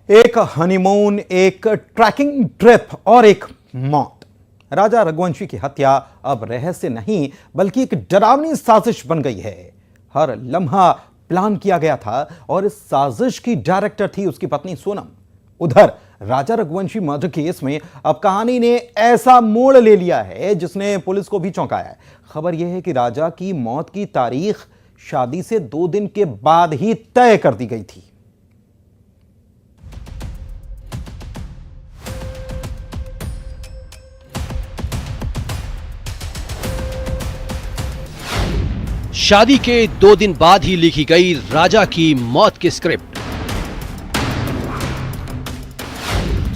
एक हनीमून, एक trekking trip और एक मौत। राजा रघुवंशी की हत्या अब रहस्य नहीं बल्कि एक डरावनी साजिश बन गई है। हर लम्हा प्लान किया गया था और इस साजिश की डायरेक्टर थी उसकी पत्नी सोनम। उधर राजा रघुवंशी मर्डर केस में अब कहानी ने ऐसा मोड़ ले लिया है जिसने पुलिस को भी चौंकाया है। खबर यह है कि राजा की मौत की तारीख शादी से 2 दिन के बाद ही तय कर दी गई थी। शादी के 2 दिन बाद ही लिखी गई राजा की मौत की स्क्रिप्ट।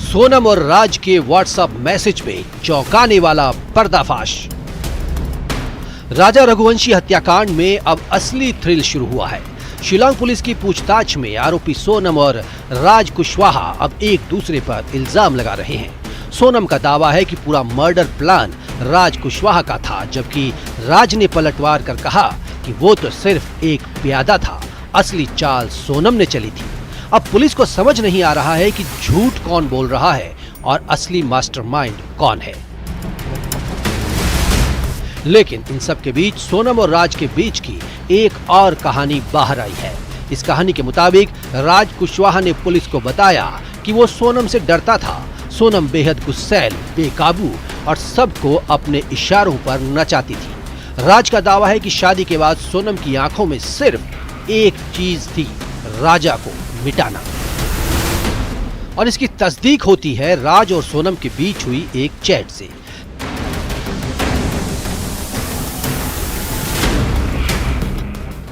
सोनम और राज के व्हाट्सएप मैसेज में चौंकाने वाला पर्दाफाश। राजा रघुवंशी हत्याकांड में अब असली थ्रिल शुरू हुआ है। शिलांग पुलिस की पूछताछ में आरोपी सोनम और राज कुशवाहा अब एक दूसरे पर इल्जाम लगा रहे हैं। सोनम का दावा है कि पूरा मर्डर प्लान राज कुशवाहा का था, जबकि राज ने पलटवार कर कहा कि वो तो सिर्फ एक प्यादा था, असली चाल सोनम ने चली थी। अब पुलिस को समझ नहीं आ रहा है कि झूठ कौन बोल रहा है और असली मास्टरमाइंड कौन है। लेकिन इन सब के बीच सोनम और राज के बीच की एक और कहानी बाहर आई है। इस कहानी के मुताबिक राज कुशवाहा ने पुलिस को बताया कि वो सोनम से डरता था। सोनम बेहद गुस्सैल, बेकाबू और सबको अपने इशारों पर नचाती थी। राज का दावा है कि शादी के बाद सोनम की आंखों में सिर्फ एक चीज थी, राजा को मिटाना। और इसकी तस्दीक होती है राज और सोनम के बीच हुई एक चैट से।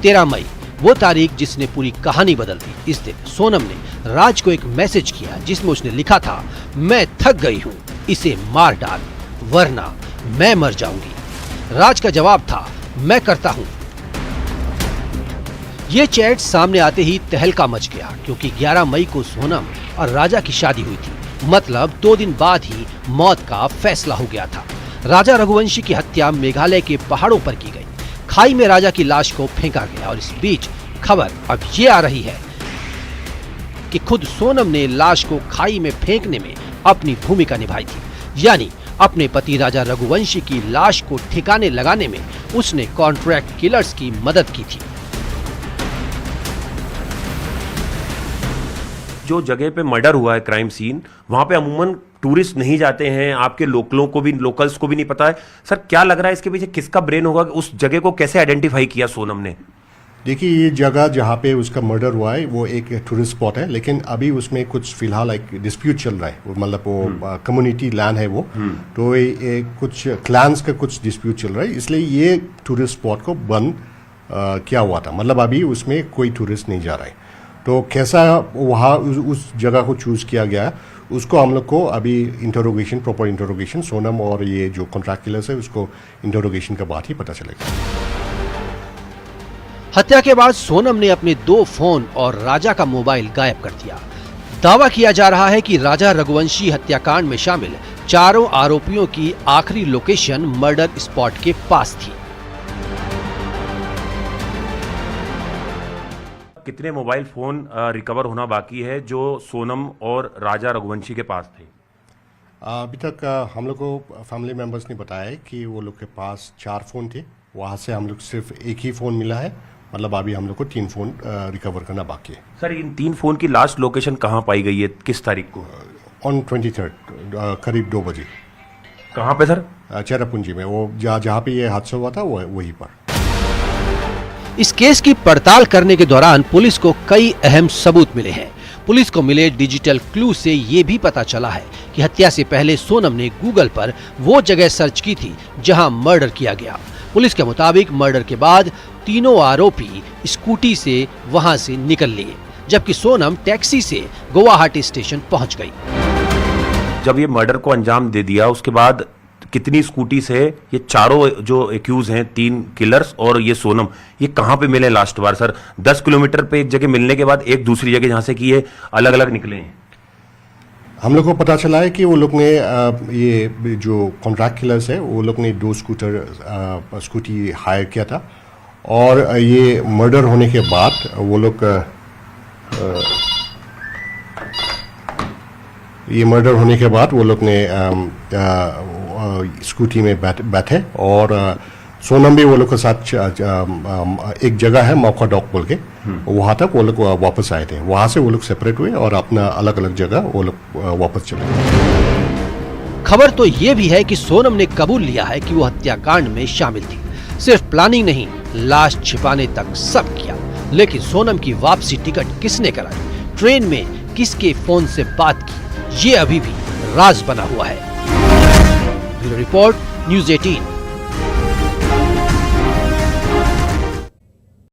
तेरह मई, वो तारीख जिसने पूरी कहानी बदल दी। इस दिन सोनम ने राज को एक मैसेज किया जिसमें उसने लिखा था, मैं थक गई हूं, इसे मार डाल वरना मैं मर जाऊंगी। राज का जवाब था, मैं करता हूं। ये चैट सामने आते ही तहलका मच गया, क्योंकि 11 मई को सोनम और राजा की शादी हुई थी। मतलब 2 दिन बाद ही मौत का फैसला हो गया था। राजा रघुवंशी की हत्या मेघालय के पहाड़ों पर की गई। खाई में राजा की लाश को फेंका गया और इस बीच खबर अब ये आ रही है कि खुद सोनम ने लाश को खाई में फेंकने में अपनी भूमिका निभाई थी। यानी अपने पति राजा रघुवंशी की लाश को ठिकाने लगाने में उसने कॉन्ट्रैक्ट किलर्स की मदद की थी। जो जगह पे मर्डर हुआ है, क्राइम सीन, वहां पे अमूमन टूरिस्ट नहीं जाते हैं, आपके लोकल्स को भी नहीं पता है। सर, क्या लग रहा है इसके पीछे किसका ब्रेन होगा? उस जगह को कैसे आइडेंटिफाई किया सोनम ने? देखिए, ये जगह जहाँ पे उसका मर्डर हुआ है वो एक टूरिस्ट स्पॉट है, लेकिन अभी उसमें कुछ फिलहाल एक डिस्प्यूट चल रहा है। मतलब वो कम्युनिटी लैंड है वो, तो कुछ क्लैंस का कुछ डिस्प्यूट चल रहा है, इसलिए ये टूरिस्ट स्पॉट को बंद किया हुआ था। मतलब अभी उसमें कोई टूरिस्ट नहीं जा रहा है। तो कैसा वहाँ उस जगह को चूज किया गया, उसको हम लोग को अभी इंटरोगेशन, प्रॉपर इंटरोगेशन, सोनम और ये जो कॉन्ट्रैक्ट किलर्स है उसको इंटरोगेशन के बाद ही पता चलेगा। हत्या के बाद सोनम ने अपने 2 फोन और राजा का मोबाइल गायब कर दिया। दावा किया जा रहा है कि राजा रघुवंशी हत्याकांड में शामिल चारों आरोपियों की आखिरी लोकेशन मर्डर स्पॉट के पास थी। कितने मोबाइल फोन रिकवर होना बाकी है जो सोनम और राजा रघुवंशी के पास थे? अभी तक हम लोग को फैमिली मेंबर्स ने बताया है कि वो लोग के पास 4 फ़ोन थे। वहाँ से हम लोग सिर्फ एक ही फ़ोन मिला है। मतलब अभी हम लोग को 3 फ़ोन रिकवर करना बाकी है। सर, इन 3 फोन की लास्ट लोकेशन कहाँ पाई गई है, किस तारीख को? ऑन 23 करीब 2 बजे। कहाँ पे सर? चेरापूंजी में, वो जहाँ पे ये हादसा हुआ था वो वहीं पर। इस केस की पड़ताल करने के दौरान पुलिस को कई अहम सबूत मिले हैं। पुलिस को मिले डिजिटल क्लू से ये भी पता चला है कि हत्या से पहले सोनम ने गूगल पर वो जगह सर्च की थी जहां मर्डर किया गया। पुलिस के मुताबिक मर्डर के बाद तीनों आरोपी स्कूटी से वहां से निकल लिए, जबकि सोनम टैक्सी से गुवाहाटी स्टेशन पहुंच गई। जब ये मर्डर को अंजाम दे दिया उसके बाद कितनी स्कूटी से ये चारों जो एक्यूज हैं, 3 किलर्स और ये सोनम, ये कहां पे मिले लास्ट बार सर? 10 किलोमीटर पे एक जगह मिलने के बाद एक दूसरी जगह जहां से कि ये अलग अलग निकले हैं। हम लोग को पता चला है कि वो लोग ने ये जो कॉन्ट्रैक्ट किलर्स है वो लोग ने 2 स्कूटी हायर किया था, और ये मर्डर होने के बाद वो लोग ये मर्डर होने के बाद वो लोग ने स्कूटी में बैठे और सोनम भी वो लोग के साथ एक जगह है मौका डॉक बोल के, वहां तक वो लोग वापस आए थे। वहां से वो लोग सेपरेट हुए और अपना अलग अलग जगह वो लोग वापस चले गए। खबर तो ये भी है कि सोनम ने कबूल लिया है कि वो हत्याकांड में शामिल थी। सिर्फ प्लानिंग नहीं, लाश छिपाने तक सब किया। लेकिन सोनम की वापसी टिकट किसने कराई, ट्रेन में किसके फोन से बात की, ये अभी भी राज बना हुआ है। Bureau report, news 18।